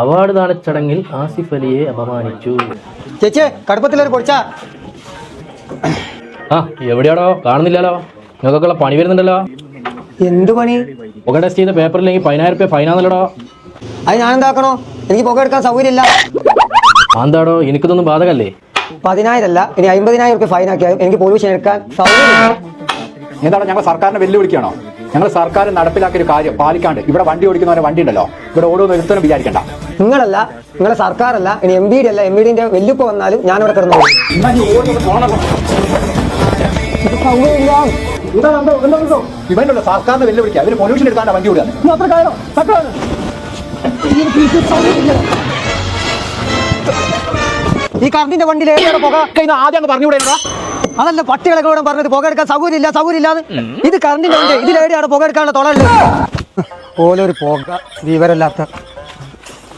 Award ദാന ചടങ്ങിൽ ആസിഫ് അലിയെ അപമാനിച്ചു. ചേച്ചി കടുപ്പത്തിലൊരു പൊടിച്ചാ. ആ എവിടെയാണോ കാണുന്നില്ലല്ലോ, നിങ്ങൾക്കൊക്കെ പണി വരുന്നുണ്ടല്ലോ. എന്ത് പണി? പുക ടെസ്റ്റ് ചെയ്ത പേപ്പറിലെങ്കിൽ 10,000 രൂപ ഫൈനാന്നല്ലോ. അത് ഞാൻ എന്താക്കണോ? എനിക്ക് പുക എടുക്കാൻ സൗകര്യമില്ല. എന്താടോ, എനിക്കിതൊന്നും ബാധകല്ലേ? 10,000 അല്ല, ഇനി 50,000 രൂപ ഫൈൻ ആക്കിയാൽ എനിക്ക് പൊല്യൂഷൻ എടുക്കാൻ സൗകര്യമില്ല. എന്താണ് ഞങ്ങൾ സർക്കാരിനെ വെല്ലുവിളിക്കുകയാണോ? ഞങ്ങൾ സർക്കാർ നടപ്പിലാക്കിയ ഒരു കാര്യം പാലിക്കാണ്ട് ഇവിടെ വണ്ടി ഓടിക്കുന്നവരെ വണ്ടി ഉണ്ടല്ലോ, ഇവിടെ ഓടുമെന്ന് ഒരുത്തനും വിചാരിക്കണ്ട. നിങ്ങളല്ല, നിങ്ങളെ സർക്കാരല്ല, ഇനി MBD അല്ല, MBDന്റെ വെല്ലുപ്പ വന്നാലും ഞാനിവിടെ കിടന്നു. ഇവനുള്ള സർക്കാരിനെ വെല്ലുവിളിക്കുക, അവര് പൊല്യൂഷൻ എടുക്കാണ്ട് വണ്ടി ഓടുക. ഈ കറണ്ടിന്റെ വണ്ടിയിൽ ഏറിയാണ് പുക. ആദ്യം പറഞ്ഞുകൂടാ. അതല്ല പട്ടികളൊക്കെ ഇവിടെ പറഞ്ഞത് പുക എടുക്കാൻ സൗകര്യമില്ലാന്ന്. ഇത് കറണ്ടിന്റെ വണ്ടി, ഇതിലേടെയാണ് പുക എടുക്കാനുള്ള തുളയുള്ളത്. ഓലൊരു പുക വിവരമില്ലാത്ത.